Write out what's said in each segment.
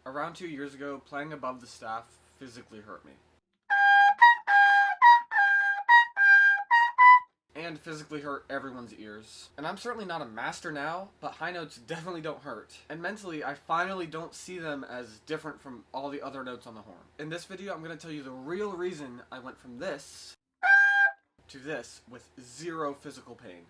Around 2 years ago, playing above the staff physically hurt me. And physically hurt everyone's ears. And I'm certainly not a master now, but high notes definitely don't hurt. And mentally, I finally don't see them as different from all the other notes on the horn. In this video, I'm going to tell you the real reason I went from this to this with zero physical pain.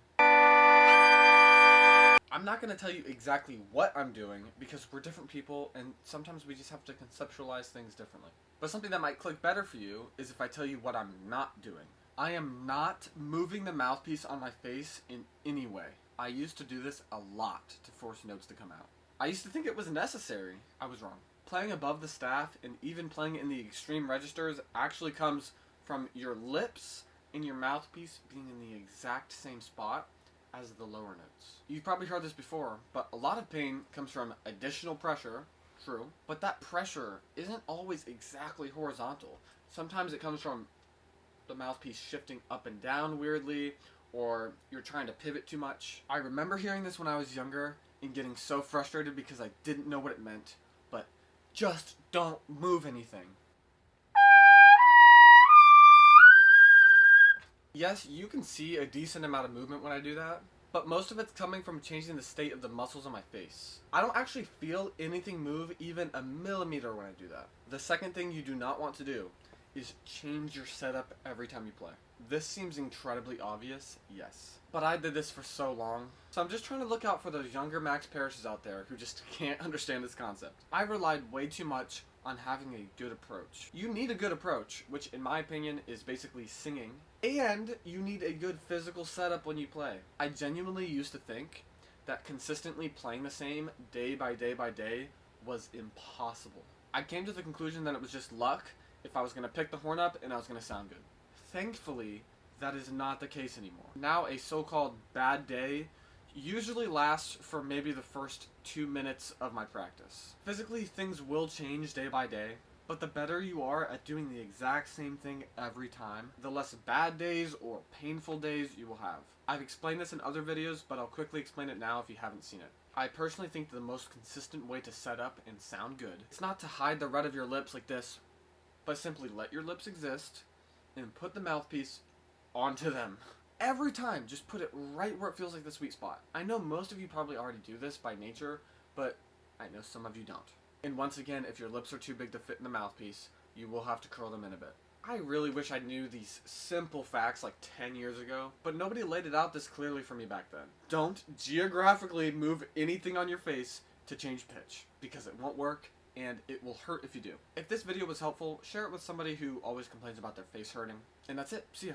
I'm not going to tell you exactly what I'm doing because we're different people and sometimes we just have to conceptualize things differently. But something that might click better for you is if I tell you what I'm not doing. I am not moving the mouthpiece on my face in any way. I used to do this a lot to force notes to come out. I used to think it was necessary. I was wrong. Playing above the staff and even playing in the extreme registers actually comes from your lips and your mouthpiece being in the exact same spot as the lower notes. You've probably heard this before, but a lot of pain comes from additional pressure, true, but that pressure isn't always exactly horizontal. Sometimes it comes from the mouthpiece shifting up and down weirdly, or you're trying to pivot too much. I remember hearing this when I was younger and getting so frustrated because I didn't know what it meant, but just don't move anything. Yes, you can see a decent amount of movement when I do that, but most of it's coming from changing the state of the muscles on my face. I don't actually feel anything move even a millimeter when I do that. The second thing you do not want to do is change your setup every time you play. This seems incredibly obvious, yes. But I did this for so long, so I'm just trying to look out for those younger Max Parishes out there who just can't understand this concept. I relied way too much on having a good approach. You need a good approach, which in my opinion is basically singing, and you need a good physical setup when you play. I genuinely used to think that consistently playing the same day by day by day was impossible. I came to the conclusion that it was just luck if I was going to pick the horn up and I was going to sound good. Thankfully, that is not the case anymore. Now a so-called bad day usually lasts for maybe the first 2 minutes of my practice. Physically, things will change day by day, but the better you are at doing the exact same thing every time, the less bad days or painful days you will have. I've explained this in other videos, but I'll quickly explain it now if you haven't seen it. I personally think the most consistent way to set up and sound good is not to hide the red of your lips like this, but simply let your lips exist and put the mouthpiece onto them. Every time, just put it right where it feels like the sweet spot. I know most of you probably already do this by nature, but I know some of you don't. And once again, if your lips are too big to fit in the mouthpiece, you will have to curl them in a bit. I really wish I knew these simple facts like 10 years ago, but nobody laid it out this clearly for me back then. Don't geographically move anything on your face to change pitch, because it won't work, and it will hurt if you do. If this video was helpful, share it with somebody who always complains about their face hurting. And that's it. See ya.